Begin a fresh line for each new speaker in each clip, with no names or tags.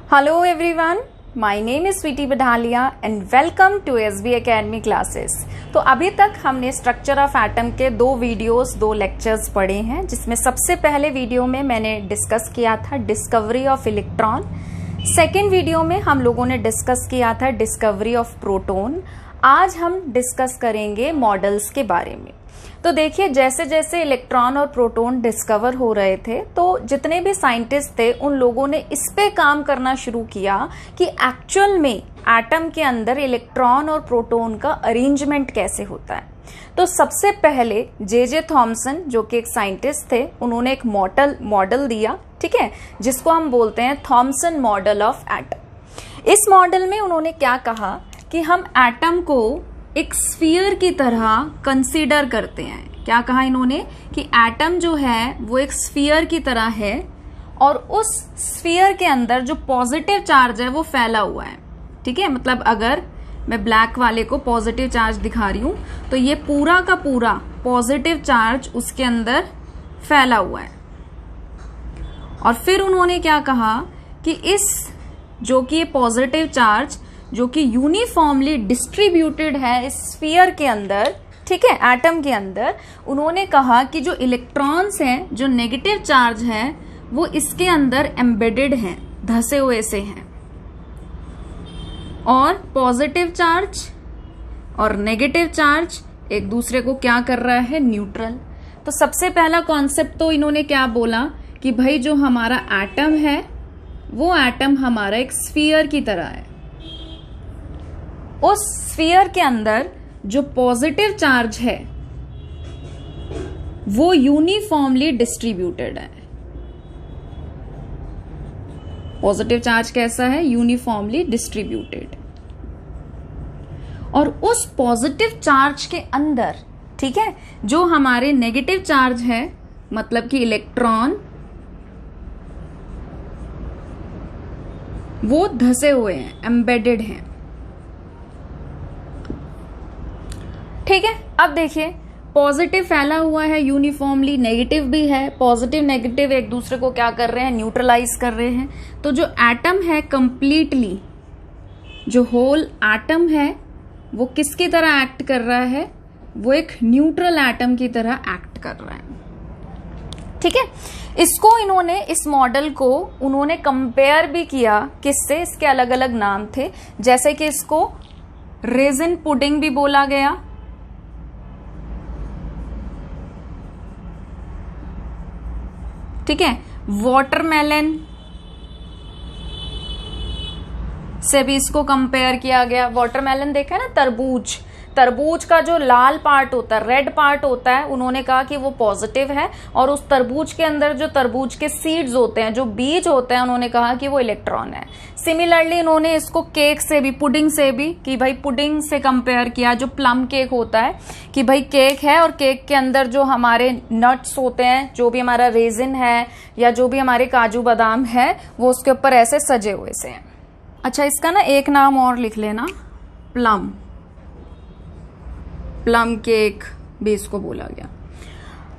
Hello everyone, my name is Sweety Badaliya and welcome to SB Academy classes. तो अभी तक हमने स्ट्रक्चर ऑफ एटम के दो लेक्चर्स पढ़े हैं, जिसमें सबसे पहले वीडियो में मैंने डिस्कस किया था discovery of electron. Second video में हम लोगों ने डिस्कस किया था डिस्कवरी ऑफ प्रोटॉन। आज हम डिस्कस करेंगे मॉडल्स के बारे में। तो देखिए, जैसे जैसे इलेक्ट्रॉन और प्रोटॉन डिस्कवर हो रहे थे, तो जितने भी साइंटिस्ट थे उन लोगों ने इस पे काम करना शुरू किया कि एक्चुअल में एटम के अंदर इलेक्ट्रॉन और प्रोटॉन का अरेंजमेंट कैसे होता है। तो सबसे पहले जे थॉमसन, जो कि एक साइंटिस्ट थे, उन्होंने एक मॉडल दिया, ठीक है, जिसको हम बोलते हैं थॉमसन मॉडल ऑफ एटम। इस मॉडल में उन्होंने क्या कहा कि हम एटम को एक स्फीयर की तरह कंसीडर करते हैं। क्या कहा इन्होंने कि एटम जो है वो एक स्फीयर की तरह है और उस स्फीयर के अंदर जो पॉजिटिव चार्ज है वो फैला हुआ है, ठीक है। मतलब अगर मैं ब्लैक वाले को पॉजिटिव चार्ज दिखा रही हूं तो ये पूरा का पूरा पॉजिटिव चार्ज उसके अंदर फैला हुआ है। और फिर उन्होंने क्या कहा कि इस जो कि ये पॉजिटिव चार्ज जो कि यूनिफॉर्मली डिस्ट्रीब्यूटेड है इस स्फीयर के अंदर, ठीक है, एटम के अंदर, उन्होंने कहा कि जो इलेक्ट्रॉन्स हैं, जो नेगेटिव चार्ज है, वो इसके अंदर एम्बेडेड हैं, धसे हुए से हैं। और पॉजिटिव चार्ज और नेगेटिव चार्ज एक दूसरे को क्या कर रहा है, न्यूट्रल। तो सबसे पहला कॉन्सेप्ट तो इन्होंने क्या बोला कि भाई जो हमारा एटम है वो एटम हमारा एक स्फीयर की तरह है। उस स्फीयर के अंदर जो पॉजिटिव चार्ज है वो यूनिफॉर्मली डिस्ट्रीब्यूटेड है। पॉजिटिव चार्ज कैसा है, यूनिफॉर्मली डिस्ट्रीब्यूटेड। और उस पॉजिटिव चार्ज के अंदर, ठीक है, जो हमारे नेगेटिव चार्ज है, मतलब कि इलेक्ट्रॉन, वो धसे हुए हैं, एम्बेडेड हैं, ठीक है। अब देखिए, पॉजिटिव फैला हुआ है यूनिफॉर्मली, नेगेटिव भी है। पॉजिटिव नेगेटिव एक दूसरे को क्या कर रहे हैं, न्यूट्रलाइज कर रहे हैं। तो जो एटम है कंप्लीटली, जो होल एटम है वो किसकी तरह एक्ट कर रहा है, वो एक न्यूट्रल एटम की तरह एक्ट कर रहा है, ठीक है। इसको इन्होंने, इस मॉडल को उन्होंने कंपेयर भी किया किससे, इसके अलग अलग नाम थे, जैसे कि इसको रेजिन पुडिंग भी बोला गया, ठीक है। वाटरमेलन से भी इसको कंपेयर किया गया। वाटरमेलन देखा है ना, तरबूज, तरबूज का जो लाल पार्ट होता है, रेड पार्ट होता है, उन्होंने कहा कि वो पॉजिटिव है। और उस तरबूज के अंदर जो तरबूज के सीड्स होते हैं, जो बीज होते हैं, उन्होंने कहा कि वो इलेक्ट्रॉन है। सिमिलरली इन्होंने इसको केक से भी, पुडिंग से भी, कि भाई पुडिंग से कंपेयर किया, जो प्लम केक होता है, कि भाई केक है और केक के अंदर जो हमारे नट्स होते हैं, जो भी हमारा रेजिन है या जो भी हमारे काजू बादाम है, वो उसके ऊपर ऐसे सजे हुए से हैं। अच्छा, इसका ना एक नाम और लिख लेना, प्लम, प्लम केक भी इसको बोला गया।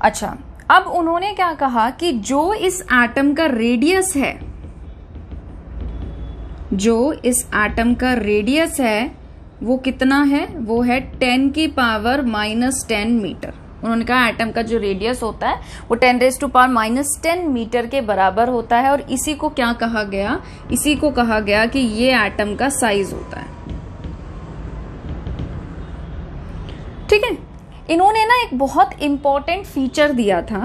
अच्छा, अब उन्होंने क्या कहा कि जो इस एटम का रेडियस है, जो इस एटम का रेडियस है वो कितना है, वो है 10⁻⁻10 मीटर। उन्होंने कहा एटम का जो रेडियस होता है वो 10⁻⁻10 मीटर के बराबर होता है। और इसी को क्या कहा गया, इसी को कहा गया कि ये एटम का साइज होता है, ठीक है। इन्होंने ना एक बहुत इंपॉर्टेंट फीचर दिया था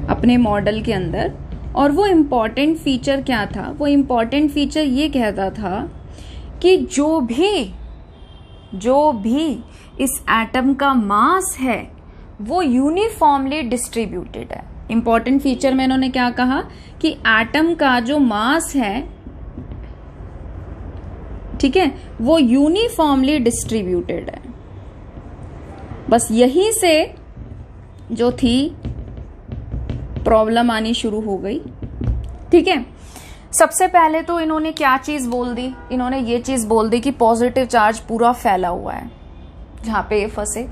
अपने मॉडल के अंदर, और वो इंपॉर्टेंट फीचर क्या था, वो इंपॉर्टेंट फीचर ये कहता था कि जो भी इस एटम का मास है वो यूनिफॉर्मली डिस्ट्रीब्यूटेड है। इंपॉर्टेंट फीचर में इन्होंने क्या कहा कि एटम का जो मास है, ठीक है, वो यूनिफॉर्मली डिस्ट्रीब्यूटेड है। बस यहीं से जो थी प्रॉब्लम आनी शुरू हो गई, ठीक है। सबसे पहले तो इन्होंने क्या चीज बोल दी, इन्होंने ये चीज बोल दी कि पॉजिटिव चार्ज पूरा फैला हुआ है, जहाँ पे ये फंसे।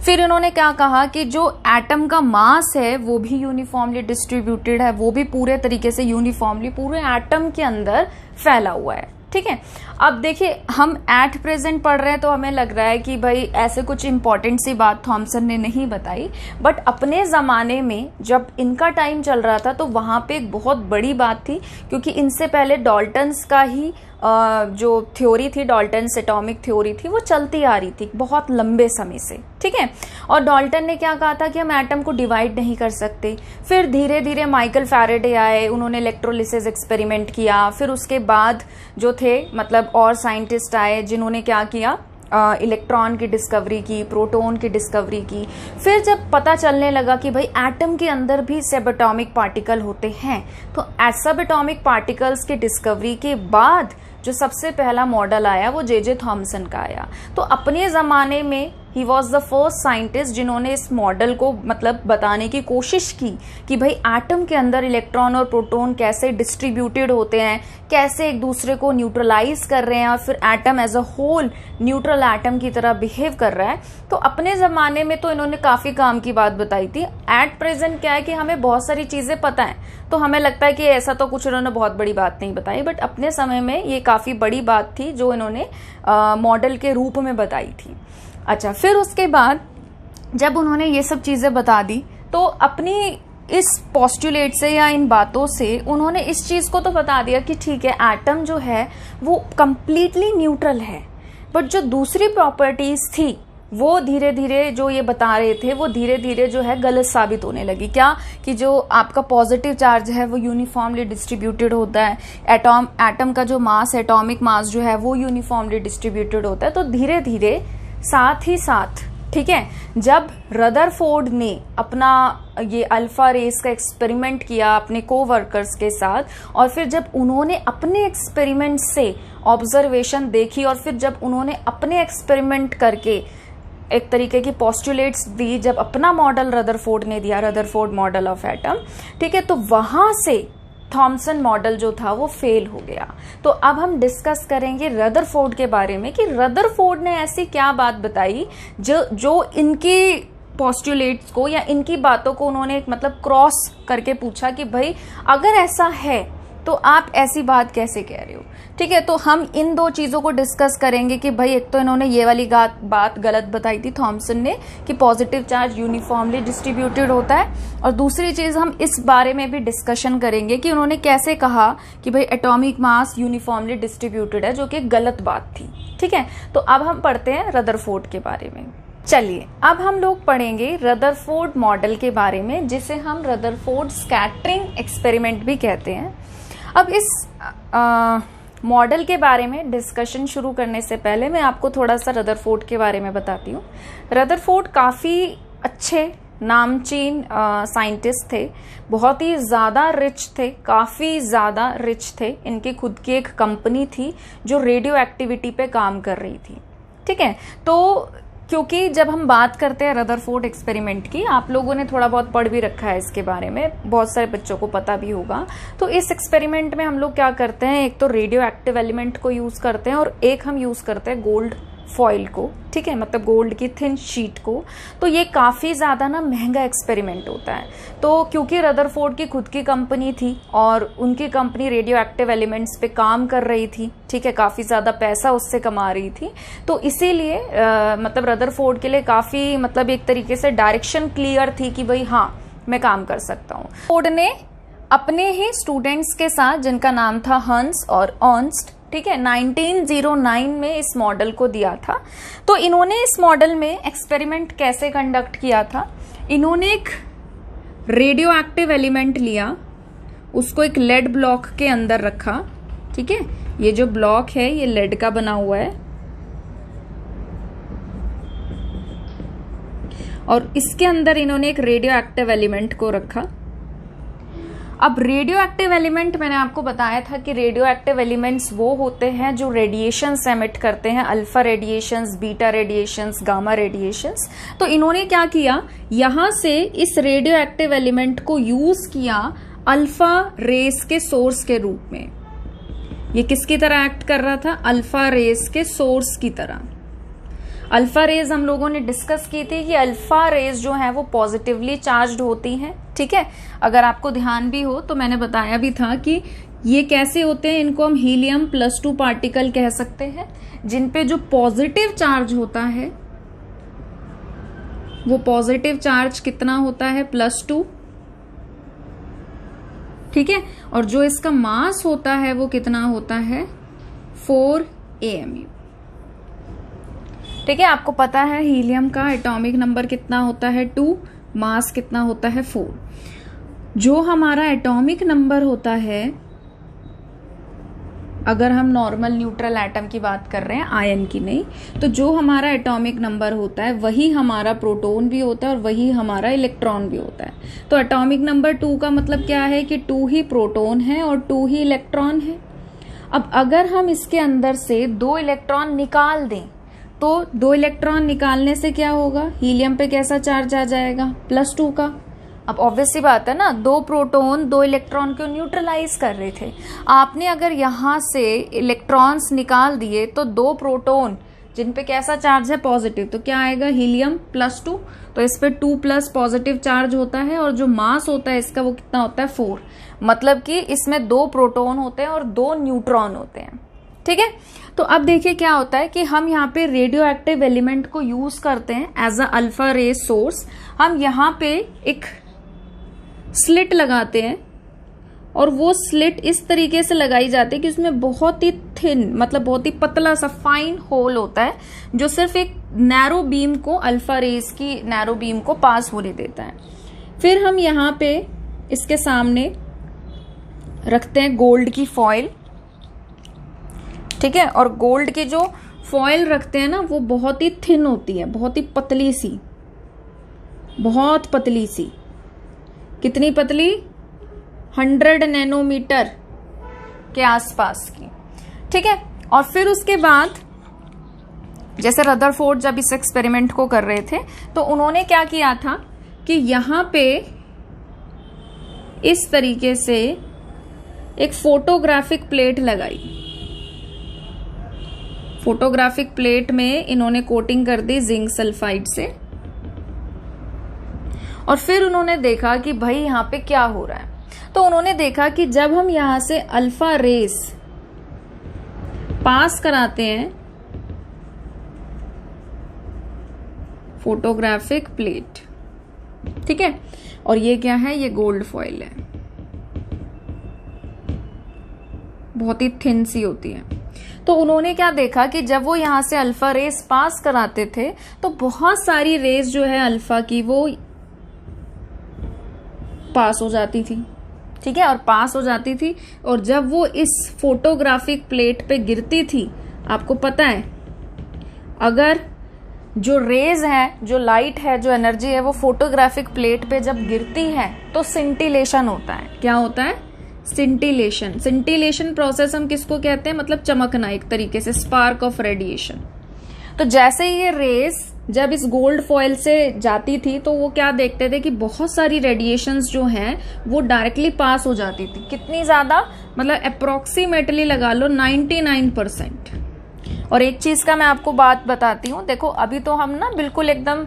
फिर इन्होंने क्या कहा कि जो एटम का मास है वो भी यूनिफॉर्मली डिस्ट्रीब्यूटेड है, वो भी पूरे तरीके से यूनिफॉर्मली पूरे एटम के अंदर फैला हुआ है। ठीक है, अब देखिए हम एट प्रेजेंट पढ़ रहे हैं तो हमें लग रहा है कि भाई ऐसे कुछ इंपॉर्टेंट सी बात थॉमसन ने नहीं बताई, बट अपने ज़माने में जब इनका टाइम चल रहा था तो वहाँ पे एक बहुत बड़ी बात थी, क्योंकि इनसे पहले डाल्टन्स का ही जो थ्योरी थी, डाल्टन्स एटॉमिक थ्योरी थी, वो चलती आ रही थी बहुत लंबे समय से। ठीक है, और डाल्टन ने क्या कहा था कि हम एटम को डिवाइड नहीं कर सकते। फिर धीरे धीरे माइकल फैराडे आए, उन्होंने इलेक्ट्रोलिसिस एक्सपेरिमेंट किया। फिर उसके बाद जो थे मतलब और साइंटिस्ट आए जिन्होंने क्या किया, इलेक्ट्रॉन की डिस्कवरी की, प्रोटॉन की डिस्कवरी की। फिर जब पता चलने लगा कि भाई एटम के अंदर भी सबएटॉमिक पार्टिकल होते हैं, तो सबएटॉमिक पार्टिकल्स की डिस्कवरी के बाद जो सबसे पहला मॉडल आया वो जे थॉमसन का आया। तो अपने ज़माने में he was the first scientist जिन्होंने इस मॉडल को मतलब बताने की कोशिश की कि भाई एटम के अंदर इलेक्ट्रॉन और प्रोटॉन कैसे डिस्ट्रीब्यूटेड होते हैं, कैसे एक दूसरे को न्यूट्रलाइज कर रहे हैं, और फिर atom as a whole neutral atom की तरह बिहेव कर रहा है। तो अपने ज़माने में तो इन्होंने काफ़ी काम की बात बताई थी। एट प्रेजेंट क्या है कि हमें बहुत सारी चीज़ें पता हैं, तो हमें लगता है कि ऐसा तो कुछ उन्होंने बहुत बड़ी बात नहीं बताई, बट अपने समय में ये काफ़ी बड़ी बात थी जो इन्होंने मॉडल के रूप में बताई थी। अच्छा, फिर उसके बाद जब उन्होंने ये सब चीज़ें बता दी तो अपनी इस पोस्टुलेट से या इन बातों से उन्होंने इस चीज़ को तो बता दिया कि ठीक है एटम जो है वो कंप्लीटली न्यूट्रल है, बट जो दूसरी प्रॉपर्टीज थी वो धीरे धीरे जो ये बता रहे थे वो धीरे धीरे जो है गलत साबित होने लगी। क्या कि जो आपका पॉजिटिव चार्ज है वो यूनिफॉर्मली डिस्ट्रीब्यूटेड होता है, एटम का जो मास एटॉमिक मास जो है वो यूनिफॉर्मली डिस्ट्रीब्यूटेड होता है। तो धीरे धीरे साथ ही साथ ठीक है, जब रदरफोर्ड ने अपना ये अल्फा रेस का एक्सपेरिमेंट किया अपने कोवर्कर्स के साथ, और फिर जब उन्होंने अपने एक्सपेरिमेंट से ऑब्जर्वेशन देखी और फिर जब उन्होंने अपने एक्सपेरिमेंट करके एक तरीके की पोस्टुलेट्स दी, जब अपना मॉडल रदरफोर्ड ने दिया, रदरफोर्ड मॉडल ऑफ एटम, ठीक है, तो वहां से थॉमसन मॉडल जो था वो फेल हो गया। तो अब हम डिस्कस करेंगे रदरफोर्ड के बारे में कि रदरफोर्ड ने ऐसी क्या बात बताई जो इनकी पोस्टुलेट्स को या इनकी बातों को उन्होंने मतलब क्रॉस करके पूछा कि भाई अगर ऐसा है तो आप ऐसी बात कैसे कह रहे हो। ठीक है, तो हम इन दो चीज़ों को डिस्कस करेंगे कि भाई एक तो इन्होंने ये वाली बात गलत बताई थी थॉमसन ने कि पॉजिटिव चार्ज यूनिफॉर्मली डिस्ट्रीब्यूटेड होता है, और दूसरी चीज़ हम इस बारे में भी डिस्कशन करेंगे कि उन्होंने कैसे कहा कि भाई एटॉमिक मास यूनिफॉर्मली डिस्ट्रीब्यूटेड है, जो कि गलत बात थी। ठीक है, तो अब हम पढ़ते हैं रदरफोर्ड के बारे में। चलिए अब हम लोग पढ़ेंगे रदरफोर्ड मॉडल के बारे में, जिसे हम रदरफोर्ड स्कैटरिंग एक्सपेरिमेंट भी कहते हैं। अब इस मॉडल के बारे में डिस्कशन शुरू करने से पहले मैं आपको थोड़ा सा रदरफोर्ड के बारे में बताती हूँ। रदरफोर्ड काफ़ी अच्छे नामचीन साइंटिस्ट थे, बहुत ही ज़्यादा रिच थे, काफ़ी ज़्यादा रिच थे। इनकी खुद की एक कंपनी थी जो रेडियो एक्टिविटी पे काम कर रही थी। ठीक है, तो क्योंकि जब हम बात करते हैं रदरफोर्ड एक्सपेरिमेंट की, आप लोगों ने थोड़ा बहुत पढ़ भी रखा है इसके बारे में, बहुत सारे बच्चों को पता भी होगा। तो इस एक्सपेरिमेंट में हम लोग क्या करते हैं, एक तो रेडियो एक्टिव एलिमेंट को यूज करते हैं और एक हम यूज करते हैं गोल्ड फॉइल को। ठीक है, मतलब गोल्ड की थिन शीट को। तो ये काफ़ी ज़्यादा ना महंगा एक्सपेरिमेंट होता है। तो क्योंकि रदरफोर्ड की खुद की कंपनी थी और उनकी कंपनी रेडियो एक्टिव एलिमेंट्स पे काम कर रही थी, ठीक है, काफ़ी ज़्यादा पैसा उससे कमा रही थी, तो इसीलिए मतलब रदरफोर्ड के लिए काफ़ी मतलब एक तरीके से डायरेक्शन क्लियर थी कि भाई हाँ मैं काम कर सकता हूँ। फोर्ड ने अपने ही स्टूडेंट्स के साथ, जिनका नाम था हंस और अर्नस्ट, ठीक है, 1909 में इस मॉडल को दिया था। तो इन्होंने इस मॉडल में एक्सपेरिमेंट कैसे कंडक्ट किया था, इन्होंने एक रेडियो एक्टिव एलिमेंट लिया, उसको एक लेड ब्लॉक के अंदर रखा। ठीक है, ये जो ब्लॉक है ये लेड का बना हुआ है और इसके अंदर इन्होंने एक रेडियो एक्टिव एलिमेंट को रखा। अब रेडियो एक्टिव एलिमेंट मैंने आपको बताया था कि रेडियो एक्टिव एलिमेंट्स वो होते हैं जो रेडिएशंस एमिट करते हैं, alpha radiations, beta radiations, gamma radiations. तो इन्होंने क्या किया, यहां से इस रेडियो एक्टिव एलिमेंट को यूज किया अल्फा रेस के सोर्स के रूप में। ये किसकी तरह एक्ट कर रहा था, अल्फा रेस के सोर्स की तरह। अल्फा रेज हम लोगों ने डिस्कस की थी कि अल्फा रेज जो है वो पॉजिटिवली चार्ज्ड होती हैं, ठीक है। अगर आपको ध्यान भी हो तो मैंने बताया भी था कि ये कैसे होते हैं, इनको हम हीलियम+2 पार्टिकल कह सकते हैं, जिन पे जो पॉजिटिव चार्ज होता है वो पॉजिटिव चार्ज कितना होता है, +2, ठीक है। और जो इसका मास होता है वो कितना होता है, 4 AMU, ठीक है। आपको पता है हीलियम का एटॉमिक नंबर कितना होता है, 2, मास कितना होता है, 4। जो हमारा एटॉमिक नंबर होता है, अगर हम नॉर्मल न्यूट्रल एटम की बात कर रहे हैं, आयन की नहीं, तो जो हमारा एटॉमिक नंबर होता है वही हमारा प्रोटॉन भी होता है और वही हमारा इलेक्ट्रॉन भी होता है। तो एटॉमिक नंबर 2 का मतलब क्या है कि 2 ही प्रोटॉन है और 2 ही इलेक्ट्रॉन है। अब अगर हम इसके अंदर से 2 इलेक्ट्रॉन निकाल दें तो 2 इलेक्ट्रॉन निकालने से क्या होगा, हीलियम पे कैसा चार्ज आ जाएगा, +2 का। अब ऑब्वियस सी बात है ना, 2 प्रोटॉन 2 इलेक्ट्रॉन को न्यूट्रलाइज कर रहे थे। आपने अगर यहां से इलेक्ट्रॉन्स निकाल दिए तो 2 प्रोटॉन जिन पे कैसा चार्ज है, पॉजिटिव, तो क्या आएगा, हीलियम +2। तो इस पे 2+ पॉजिटिव चार्ज होता है और जो मास होता है इसका वो कितना होता है, 4। मतलब कि इसमें 2 प्रोटॉन होते हैं और 2 न्यूट्रॉन होते हैं, ठीक है। तो अब देखिए क्या होता है कि हम यहाँ पे रेडियो एक्टिव एलिमेंट को यूज करते हैं as a alpha ray source. हम यहाँ पे एक स्लिट लगाते हैं और वो स्लिट इस तरीके से लगाई जाती है कि उसमें बहुत ही थिन, मतलब बहुत ही पतला सा फाइन होल होता है जो सिर्फ एक नैरो बीम को, अल्फा रेज की नैरो बीम को पास होने देता है। फिर हम यहाँ पे इसके सामने रखते हैं गोल्ड की फॉइल, ठीक है। और गोल्ड की जो फॉइल रखते हैं ना वो बहुत ही थिन होती है, बहुत ही पतली सी, बहुत पतली सी। कितनी पतली, 100 नैनोमीटर के आसपास की, ठीक है। और फिर उसके बाद जैसे रदरफोर्ड जब इस एक्सपेरिमेंट को कर रहे थे तो उन्होंने क्या किया था कि यहां पे इस तरीके से एक फोटोग्राफिक प्लेट लगाई। फोटोग्राफिक प्लेट में इन्होंने कोटिंग कर दी जिंक सल्फाइड से और फिर उन्होंने देखा कि भाई यहाँ पे क्या हो रहा है। तो उन्होंने देखा कि जब हम यहां से अल्फा रेस पास कराते हैं फोटोग्राफिक प्लेट, ठीक है, और ये क्या है, ये गोल्ड फॉइल है, बहुत ही थिन सी होती है। तो उन्होंने क्या देखा कि जब वो यहां से अल्फा रेस पास कराते थे तो बहुत सारी रेस जो है अल्फा की वो पास हो जाती थी, ठीक है, और पास हो जाती थी। और जब वो इस फोटोग्राफिक प्लेट पे गिरती थी, आपको पता है अगर जो रेज है, जो लाइट है, जो एनर्जी है, वो फोटोग्राफिक प्लेट पे जब गिरती है तो सिंटिलेशन होता है। क्या होता है, सिंटिलेशन। सिंटिलेशन प्रोसेस हम किसको कहते हैं, मतलब चमकना, एक तरीके से स्पार्क ऑफ रेडिएशन। तो जैसे ही ये रेस जब इस गोल्ड फॉइल से जाती थी तो वो क्या देखते थे कि बहुत सारी रेडिएशंस जो हैं वो डायरेक्टली पास हो जाती थी। कितनी ज्यादा, मतलब अप्रोक्सीमेटली लगा लो 99%। और एक चीज का मैं आपको बात बताती हूँ, देखो अभी तो हम ना बिल्कुल एकदम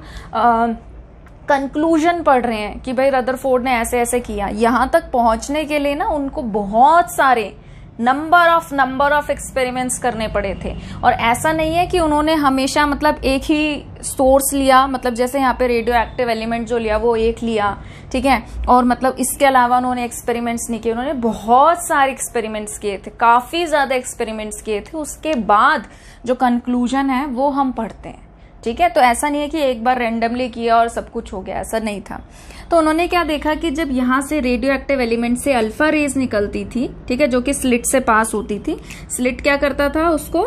कंक्लूजन पढ़ रहे हैं कि भाई रदरफोर्ड ने ऐसे ऐसे किया। यहां तक पहुंचने के लिए ना उनको बहुत सारे नंबर ऑफ एक्सपेरिमेंट्स करने पड़े थे। और ऐसा नहीं है कि उन्होंने हमेशा मतलब एक ही सोर्स लिया, मतलब जैसे यहाँ पे रेडियो एक्टिव एलिमेंट जो लिया वो एक लिया, ठीक है, और मतलब इसके अलावा उन्होंने एक्सपेरिमेंट्स नहीं किए। उन्होंने बहुत सारे एक्सपेरिमेंट्स किए थे, काफी ज्यादा एक्सपेरिमेंट्स किए थे। उसके बाद जो कंक्लूजन है वो हम पढ़ते हैं, ठीक है। तो ऐसा नहीं है कि एक बार रैंडमली किया और सब कुछ हो गया, ऐसा नहीं था। तो उन्होंने क्या देखा कि जब यहां से रेडियो एक्टिव एलिमेंट से अल्फा रेज निकलती थी, ठीक है, जो कि स्लिट से पास होती थी, स्लिट क्या करता था, उसको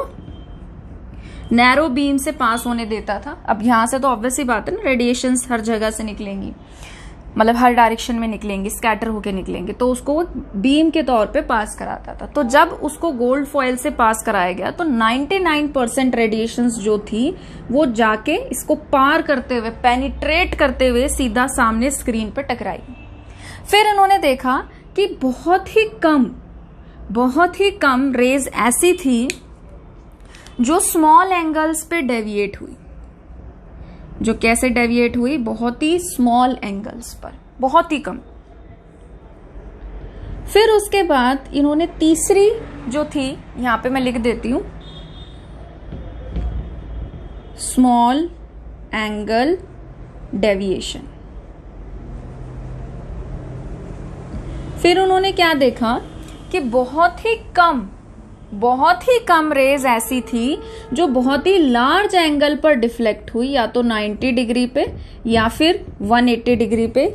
नैरो बीम से पास होने देता था। अब यहां से तो ऑब्वियस ही बात है ना, रेडिएशंस हर जगह से निकलेंगी, मतलब हर डायरेक्शन में निकलेंगी, स्कैटर होके निकलेंगे, तो उसको बीम के तौर पे पास कराता था। तो जब उसको गोल्ड फॉइल से पास कराया गया तो 99% रेडिएशंस जो थी वो जाके इसको पार करते हुए, पेनिट्रेट करते हुए सीधा सामने स्क्रीन पे टकराई। फिर उन्होंने देखा कि बहुत ही कम रेज ऐसी थी जो स्मॉल एंगल्स पे डेविएट हुई, जो कैसे डेविएट हुई, बहुत ही स्मॉल एंगल्स पर, बहुत ही कम। फिर उसके बाद इन्होंने तीसरी जो थी, यहां पे मैं लिख देती हूं, स्मॉल एंगल डेविएशन। फिर उन्होंने क्या देखा कि बहुत ही कम रेज ऐसी थी जो बहुत ही लार्ज एंगल पर डिफ्लेक्ट हुई, या तो 90 डिग्री पे या फिर 180 डिग्री पे।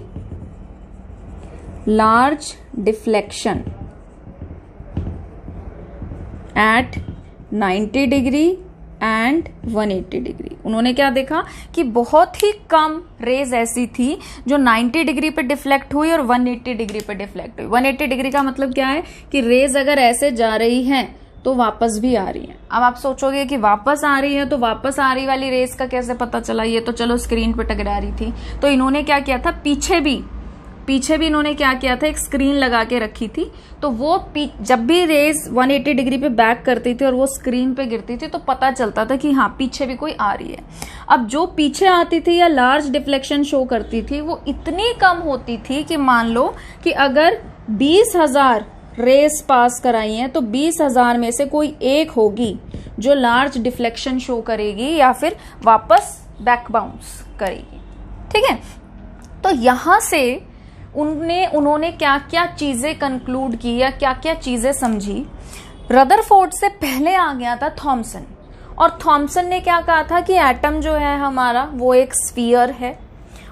Large deflection at 90 degree and 180 degree. उन्होंने क्या देखा कि बहुत ही कम रेज ऐसी थी जो 90 डिग्री पे डिफ्लेक्ट हुई और 180 डिग्री पे डिफ्लेक्ट हुई। 180 डिग्री का मतलब क्या है कि रेज अगर ऐसे जा रही हैं तो वापस भी आ रही है। अब आप सोचोगे कि वापस आ रही है तो वापस आ रही वाली रेज का कैसे पता चला, ये तो चलो स्क्रीन पे टकरा रही थी। तो इन्होंने क्या किया था, पीछे भी इन्होंने क्या किया था, एक स्क्रीन लगा के रखी थी। तो वो जब भी रेज 180 डिग्री पे बैक करती थी और वो स्क्रीन पे गिरती थी तो पता चलता था कि हाँ पीछे भी कोई आ रही है। अब जो पीछे आती थी या लार्ज डिफ्लेक्शन शो करती थी वो इतनी कम होती थी कि मान लो कि अगर 20,000 रेस पास कराई हैं तो 20,000 में से कोई एक होगी जो लार्ज डिफ्लेक्शन शो करेगी या फिर वापस बैक बाउंस करेगी। ठीक है, तो यहां से उन्होंने क्या क्या चीजें कंक्लूड की या क्या क्या चीजें समझी। रदरफोर्ड से पहले आ गया था थॉमसन, और थॉमसन ने क्या कहा था कि एटम जो है हमारा वो एक स्फीयर है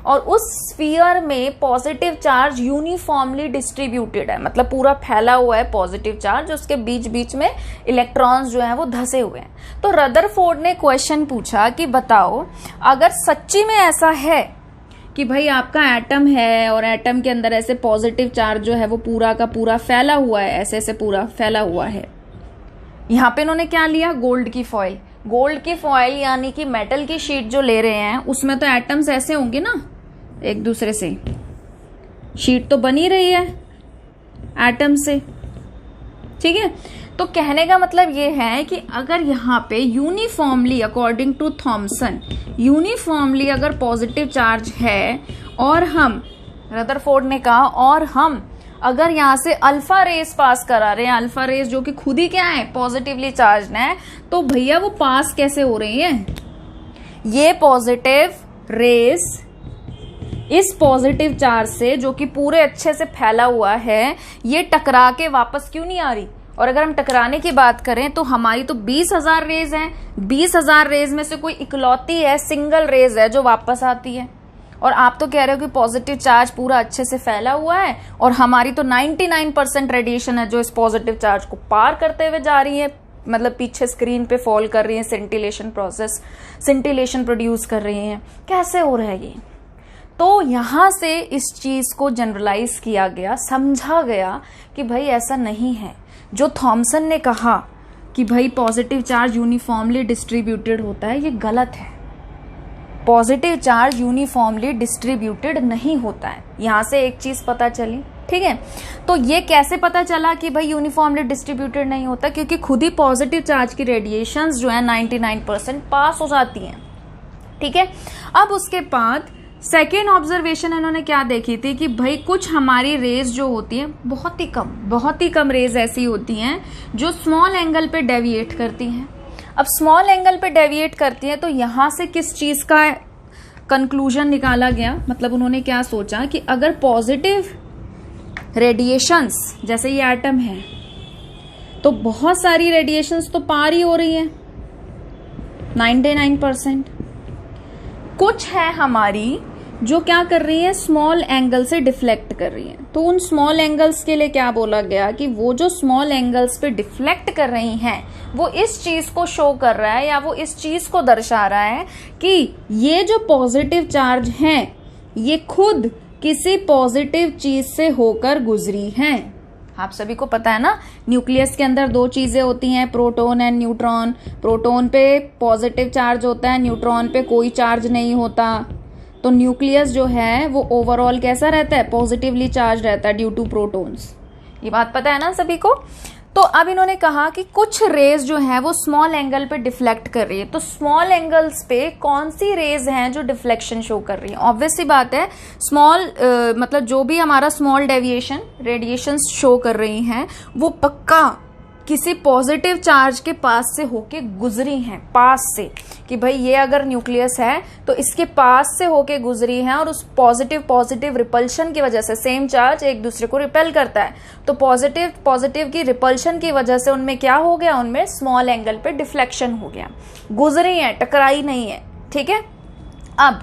और उस स्फीयर में पॉजिटिव चार्ज यूनिफॉर्मली डिस्ट्रीब्यूटेड है, मतलब पूरा फैला हुआ है पॉजिटिव चार्ज, उसके बीच बीच में इलेक्ट्रॉन्स जो हैं वो धसे हुए हैं। तो रदरफोर्ड ने क्वेश्चन पूछा कि बताओ अगर सच्ची में ऐसा है कि भाई आपका एटम है और एटम के अंदर ऐसे पॉजिटिव चार्ज जो है वो पूरा का पूरा फैला हुआ है, ऐसे ऐसे पूरा फैला हुआ है। यहाँ पे इन्होंने क्या लिया, गोल्ड की फॉइल। गोल्ड की फॉइल यानी कि मेटल की शीट जो ले रहे हैं उसमें तो एटम्स ऐसे होंगे ना एक दूसरे से, शीट तो बनी रही है एटम से। ठीक है, तो कहने का मतलब ये है कि अगर यहाँ पे uniformly according to Thomson uniformly अगर पॉजिटिव चार्ज है और हम, रदरफोर्ड ने कहा, और हम अगर यहाँ से अल्फा रेस पास करा रहे हैं, अल्फा रेस जो कि खुद ही क्या है पॉजिटिवली चार्ज है, तो भैया वो पास कैसे हो रही है, ये पॉजिटिव रेस इस पॉजिटिव चार्ज से जो कि पूरे अच्छे से फैला हुआ है ये टकरा के वापस क्यों नहीं आ रही। और अगर हम टकराने की बात करें तो हमारी तो 20,000 रेज हैं, 20,000 रेज में से कोई इकलौती है, सिंगल रेज है जो वापस आती है। और आप तो कह रहे हो कि पॉजिटिव चार्ज पूरा अच्छे से फैला हुआ है और हमारी तो 99% रेडिएशन है जो इस पॉजिटिव चार्ज को पार करते हुए जा रही है, मतलब पीछे स्क्रीन पे फॉल कर रही है, सेंटिलेशन प्रोसेस, सेंटिलेशन प्रोड्यूस कर रही है। कैसे हो रहा है ये? तो यहां से इस चीज को जनरलाइज किया गया, समझा गया कि भाई ऐसा नहीं है। जो थॉमसन ने कहा कि भाई पॉजिटिव चार्ज यूनिफॉर्मली डिस्ट्रीब्यूटेड होता है, ये गलत है। पॉजिटिव चार्ज यूनिफॉर्मली डिस्ट्रीब्यूटेड नहीं होता है। यहां से एक चीज पता चली। ठीक है, तो ये कैसे पता चला कि भाई यूनिफॉर्मली डिस्ट्रीब्यूटेड नहीं होता, क्योंकि खुद ही पॉजिटिव चार्ज की रेडिएशंस जो है 99% पास हो जाती हैं। ठीक है, अब उसके बाद सेकेंड ऑब्जर्वेशन इन्होंने क्या देखी थी कि भाई कुछ हमारी रेज जो होती है बहुत ही कम रेज ऐसी होती हैं जो स्मॉल एंगल पे डेविएट करती हैं। अब स्मॉल एंगल पे डेविएट करती हैं तो यहां से किस चीज का कंक्लूजन निकाला गया, मतलब उन्होंने क्या सोचा कि अगर पॉजिटिव रेडिएशंस, जैसे ये एटम है तो बहुत सारी रेडिएशंस तो पार ही हो रही है 99%, कुछ है हमारी जो क्या कर रही है, स्मॉल एंगल से डिफ्लेक्ट कर रही है। तो उन स्मॉल एंगल्स के लिए क्या बोला गया कि वो जो स्मॉल एंगल्स पे डिफ्लेक्ट कर रही हैं वो इस चीज को शो कर रहा है या वो इस चीज को दर्शा रहा है कि ये जो पॉजिटिव चार्ज हैं ये खुद किसी पॉजिटिव चीज से होकर गुजरी हैं। आप सभी को पता है ना, न्यूक्लियस के अंदर दो चीजें होती हैं, प्रोटॉन एंड न्यूट्रॉन। प्रोटॉन पे पॉजिटिव चार्ज होता है, न्यूट्रॉन पे कोई चार्ज नहीं होता। तो न्यूक्लियस जो है वो ओवरऑल कैसा रहता है, पॉजिटिवली चार्ज रहता है ड्यू टू प्रोटॉन्स। ये बात पता है ना सभी को। तो अब इन्होंने कहा कि कुछ रेज जो है वो स्मॉल एंगल पे डिफ्लेक्ट कर रही है, तो स्मॉल एंगल्स पे कौन सी रेज हैं जो डिफ्लेक्शन शो कर रही है। ऑब्वियस सी बात है, स्मॉल मतलब जो भी हमारा स्मॉल डेविएशन रेडिएशन शो कर रही हैं वो पक्का किसी पॉजिटिव चार्ज के पास से होके गुजरी हैं, पास से, कि भाई ये अगर न्यूक्लियस है तो इसके पास से होके गुजरी है, और उस पॉजिटिव रिपल्शन की वजह से, सेम चार्ज एक दूसरे को रिपेल करता है, तो पॉजिटिव की रिपल्शन की वजह से उनमें क्या हो गया, उनमें स्मॉल एंगल पे डिफ्लेक्शन हो गया, गुजरी है, टकराई नहीं है। ठीक है, अब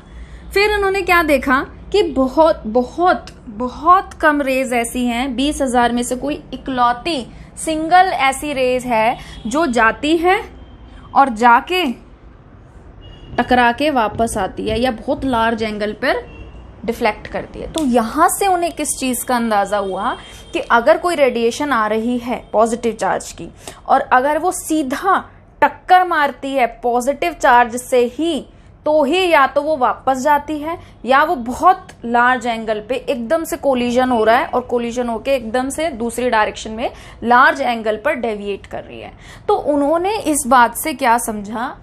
फिर उन्होंने क्या देखा कि बहुत बहुत बहुत कम रेज ऐसी हैं, 20,000 में से कोई इकलौती सिंगल ऐसी रेज है जो जाती है और जाके टकरा के वापस आती है या बहुत लार्ज एंगल पर डिफ्लेक्ट करती है। तो यहां से उन्हें किस चीज का अंदाजा हुआ कि अगर कोई रेडिएशन आ रही है पॉजिटिव चार्ज की और अगर वो सीधा टक्कर मारती है पॉजिटिव चार्ज से ही, तो ही या तो वो वापस जाती है या वो बहुत लार्ज एंगल पे एकदम से कोलिजन हो रहा है और कोलिजन होके एकदम से दूसरी डायरेक्शन में लार्ज एंगल पर डेविएट कर रही है। तो उन्होंने इस बात से क्या समझा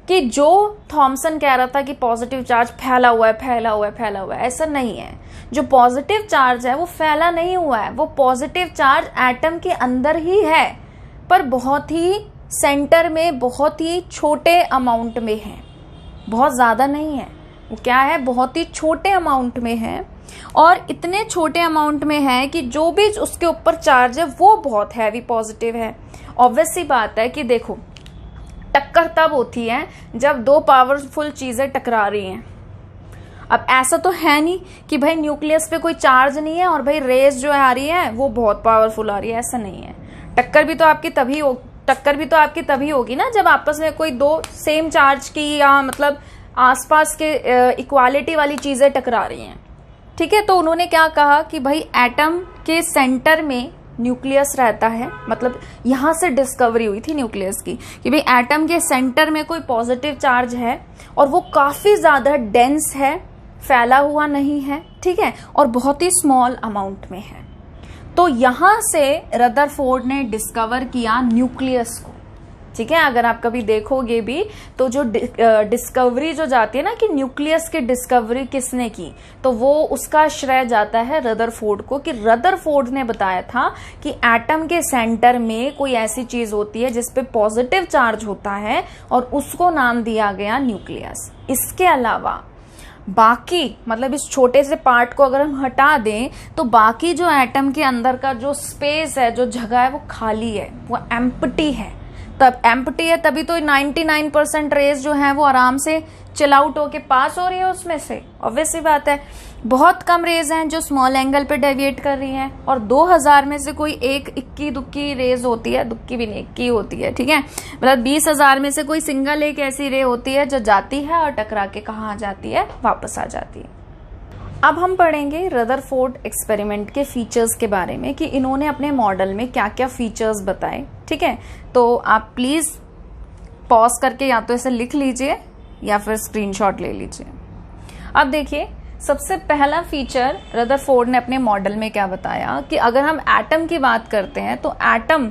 कि जो थॉमसन कह रहा था कि पॉजिटिव चार्ज फैला हुआ है, ऐसा नहीं है। जो पॉजिटिव चार्ज है वो फैला नहीं हुआ है, वो पॉजिटिव चार्ज एटम के अंदर ही है, पर बहुत ही सेंटर में, बहुत ही छोटे अमाउंट में है, बहुत ज्यादा नहीं है। वो क्या है, बहुत ही छोटे अमाउंट में है, और इतने छोटे अमाउंट में है कि जो भी उसके ऊपर चार्ज है वो बहुत हैवी पॉजिटिव है। ऑब्वियस सी बात है कि देखो, टक्कर तब होती है जब दो पावरफुल चीजें टकरा रही हैं। अब ऐसा तो है नहीं कि भाई न्यूक्लियस पे कोई चार्ज नहीं है और भाई रेज जो आ रही है वो बहुत पावरफुल आ रही है, ऐसा नहीं है। टक्कर भी तो आपकी तभी होगी ना जब आपस में कोई दो सेम चार्ज की या मतलब आसपास के इक्वालिटी वाली चीजें टकरा रही हैं। ठीक है, तो उन्होंने क्या कहा कि भाई एटम के सेंटर में न्यूक्लियस रहता है, मतलब यहां से डिस्कवरी हुई थी न्यूक्लियस की कि भाई एटम के सेंटर में कोई पॉजिटिव चार्ज है और वो काफी ज्यादा डेंस है, फैला हुआ नहीं है, ठीक है, और बहुत ही स्मॉल अमाउंट में है। तो यहां से रदरफोर्ड ने डिस्कवर किया न्यूक्लियस को। ठीक है, अगर आप कभी देखोगे भी तो जो डिस्कवरी जो जाती है ना कि न्यूक्लियस की डिस्कवरी किसने की, तो वो उसका श्रेय जाता है रदरफोर्ड को, कि रदरफोर्ड ने बताया था कि एटम के सेंटर में कोई ऐसी चीज होती है जिसपे पॉजिटिव चार्ज होता है और उसको नाम दिया गया न्यूक्लियस। इसके अलावा बाकी मतलब इस छोटे से पार्ट को अगर हम हटा दें तो बाकी जो एटम के अंदर का जो स्पेस है, जो जगह है, वो खाली है, वो एम्प्टी है। तब एम्प्टी है तभी तो 99% रेज जो है वो आराम से चिल आउट होके पास हो रही है उसमें से। ऑब्वियस सी बात है, बहुत कम रेज हैं जो स्मॉल एंगल पे डेविएट कर रही हैं, और 2000 में से कोई एक इक्की दुक्की रेज होती है, दुक्की भी नहीं इक्की होती है, ठीक है, मतलब 20,000 में से कोई सिंगल एक ऐसी रे होती है जो जाती है और टकरा के कहाँ आ जाती है, वापस आ जाती है। अब हम पढ़ेंगे रदरफोर्ड एक्सपेरिमेंट के फीचर्स के बारे में कि इन्होंने अपने मॉडल में क्या क्या फीचर्स बताए। ठीक है, तो आप प्लीज पॉज करके या तो इसे लिख लीजिए या फिर स्क्रीनशॉट ले लीजिए। अब देखिए, सबसे पहला फीचर रदरफोर्ड ने अपने मॉडल में क्या बताया कि अगर हम एटम की बात करते हैं तो एटम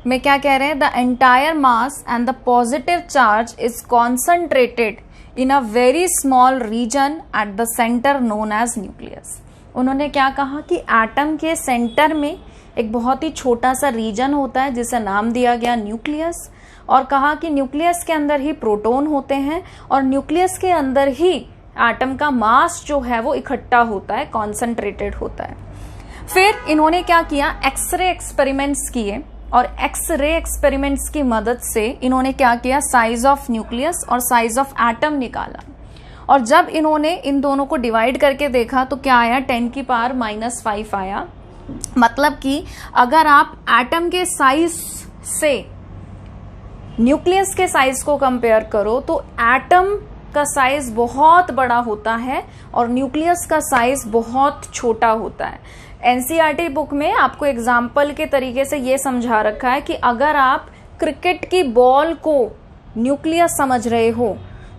में क्या कह रहे हैं, the entire mass and the positive charge is concentrated in a very small region at the centre known as nucleus. उन्होंने क्या कहा कि एटम के सेंटर में एक बहुत ही छोटा सा रीजन होता है जिसे नाम दिया गया न्यूक्लियस, और कहा कि न्यूक्लियस के अंदर ही प्रोटॉन होते हैं और न्यूक्लियस के अंदर ही एटम का मास जो है वो इकट्ठा होता है, कॉन्सेंट्रेटेड होता है। फिर इन्होंने क्या किया, एक्सरे एक्सपेरिमेंट्स किए, और एक्सरे एक्सपेरिमेंट्स की मदद से इन्होंने क्या किया, साइज ऑफ न्यूक्लियस और साइज ऑफ एटम निकाला, और जब इन्होंने इन दोनों को डिवाइड करके देखा तो क्या आया, 10⁻⁻5 आया। मतलब कि अगर आप एटम के साइज से न्यूक्लियस के साइज को कंपेयर करो तो एटम का साइज बहुत बड़ा होता है और न्यूक्लियस का साइज बहुत छोटा होता है। एनसीईआरटी बुक में आपको एग्जाम्पल के तरीके से ये समझा रखा है कि अगर आप क्रिकेट की बॉल को न्यूक्लियस समझ रहे हो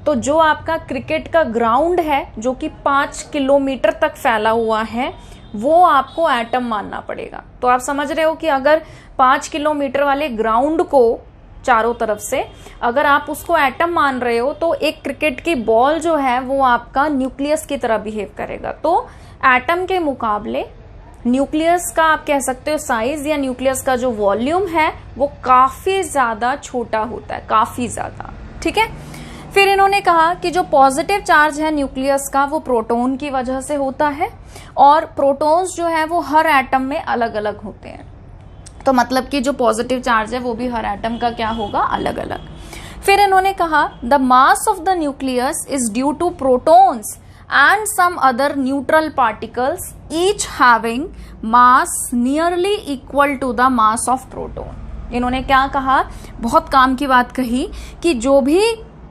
तो जो आपका क्रिकेट का ग्राउंड है जो कि 5 किलोमीटर तक फैला हुआ है, वो आपको एटम मानना पड़ेगा। तो आप समझ रहे हो कि अगर 5 किलोमीटर वाले ग्राउंड को चारों तरफ से अगर आप उसको एटम मान रहे हो, तो एक क्रिकेट की बॉल जो है वो आपका न्यूक्लियस की तरह बिहेव करेगा। तो एटम के मुकाबले न्यूक्लियस का आप कह सकते हो साइज या न्यूक्लियस का जो वॉल्यूम है वो काफी ज्यादा छोटा होता है, काफी ज्यादा। ठीक है, फिर इन्होंने कहा कि जो पॉजिटिव चार्ज है न्यूक्लियस का वो प्रोटॉन की वजह से होता है, और प्रोटॉन्स जो है वो हर एटम में अलग अलग होते हैं। तो मतलब कि जो पॉजिटिव चार्ज है वो भी हर एटम का क्या होगा, अलग अलग। फिर इन्होंने कहा the mass of the nucleus is due to protons and some other neutral particles each having mass nearly equal to the mass of proton। इन्होंने क्या कहा, बहुत काम की बात कही कि जो भी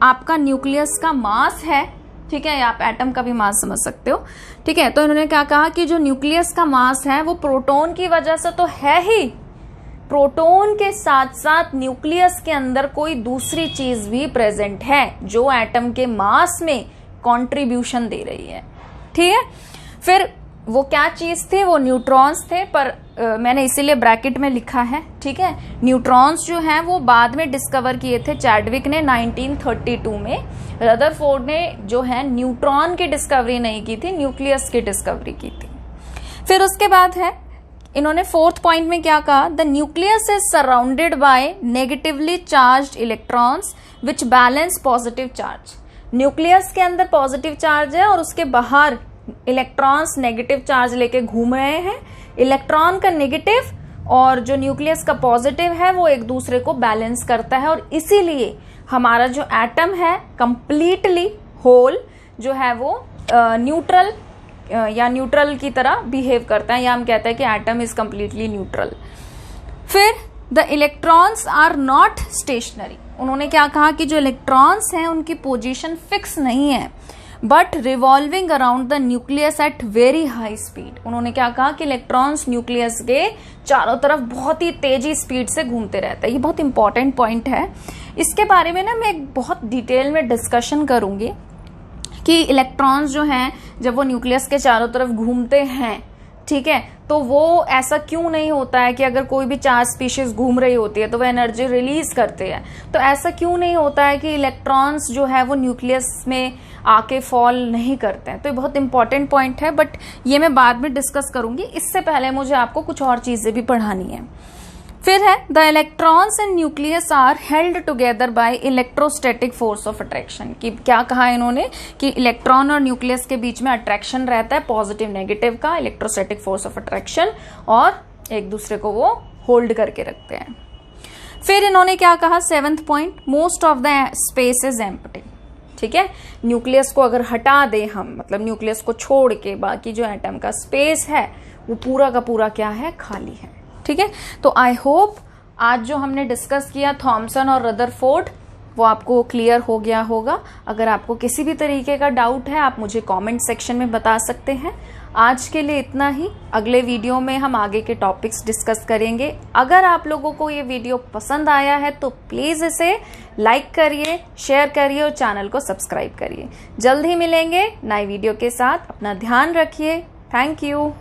आपका न्यूक्लियस का मास है, ठीक है, आप एटम का भी मास समझ सकते हो, ठीक है। तो इन्होंने क्या कहा कि जो न्यूक्लियस का मास है वो प्रोटॉन की वजह से तो है ही, प्रोटॉन के साथ साथ न्यूक्लियस के अंदर कोई दूसरी चीज भी प्रेजेंट है जो एटम के मास में कंट्रीब्यूशन दे रही है। ठीक है, फिर वो क्या चीज थे, वो न्यूट्रॉन्स थे, पर मैंने इसीलिए ब्रैकेट में लिखा है। ठीक है, न्यूट्रॉन्स जो हैं वो बाद में डिस्कवर किए थे चैडविक ने 1932 में। रदरफोर्ड ने जो है न्यूट्रॉन की डिस्कवरी नहीं की थी, न्यूक्लियस की डिस्कवरी की थी। फिर उसके बाद है इन्होंने फोर्थ पॉइंट में क्या कहा, the nucleus is surrounded by negatively charged electrons which balance positive charge. Nucleus के अंदर पॉजिटिव चार्ज है और उसके बाहर इलेक्ट्रॉन्स नेगेटिव चार्ज लेके घूम रहे हैं। इलेक्ट्रॉन का नेगेटिव और जो न्यूक्लियस का पॉजिटिव है वो एक दूसरे को बैलेंस करता है, और इसीलिए हमारा जो एटम है कंप्लीटली होल जो है वो न्यूट्रल या न्यूट्रल की तरह बिहेव करता है, या हम कहते हैं कि एटम इज कंप्लीटली न्यूट्रल। फिर the electrons are not stationary. उन्होंने क्या कहा कि जो इलेक्ट्रॉन्स हैं उनकी पोजीशन फिक्स नहीं है, but revolving around the nucleus at very high speed. उन्होंने क्या कहा कि इलेक्ट्रॉन्स न्यूक्लियस के चारों तरफ बहुत ही तेजी स्पीड से घूमते रहते हैं। ये बहुत इंपॉर्टेंट पॉइंट है, इसके बारे में ना मैं बहुत डिटेल में डिस्कशन करूंगी कि इलेक्ट्रॉन्स जो हैं जब वो न्यूक्लियस के चारों तरफ घूमते हैं, ठीक है, तो वो ऐसा क्यों नहीं होता है कि अगर कोई भी चार स्पीशीज घूम रही होती है तो वो एनर्जी रिलीज करते हैं, तो ऐसा क्यों नहीं होता है कि इलेक्ट्रॉन्स जो है वो न्यूक्लियस में आके फॉल नहीं करते हैं। तो ये बहुत इंपॉर्टेंट पॉइंट है, बट ये मैं बाद में डिस्कस करूंगी। इससे पहले मुझे आपको कुछ और चीजें भी पढ़ानी है। फिर है the electrons and nucleus are held together by electrostatic force of attraction. कि क्या कहा इन्होंने कि इलेक्ट्रॉन और न्यूक्लियस के बीच में अट्रैक्शन रहता है पॉजिटिव नेगेटिव का, इलेक्ट्रोस्टैटिक फोर्स ऑफ अट्रैक्शन, और एक दूसरे को वो होल्ड करके रखते हैं। फिर इन्होंने क्या कहा, seventh point, most of the space is empty. ठीक है, न्यूक्लियस को अगर हटा दे हम, मतलब न्यूक्लियस को छोड़ के बाकी जो एटम का स्पेस है वो पूरा का पूरा क्या है, खाली है। ठीक है, तो आई होप आज जो हमने डिस्कस किया थॉमसन और रदरफोर्ड वो आपको क्लियर हो गया होगा। अगर आपको किसी भी तरीके का डाउट है आप मुझे कमेंट सेक्शन में बता सकते हैं। आज के लिए इतना ही, अगले वीडियो में हम आगे के टॉपिक्स डिस्कस करेंगे। अगर आप लोगों को ये वीडियो पसंद आया है तो प्लीज इसे लाइक करिए, शेयर करिए और चैनल को सब्सक्राइब करिए। जल्द ही मिलेंगे नए वीडियो के साथ। अपना ध्यान रखिए। Thank you.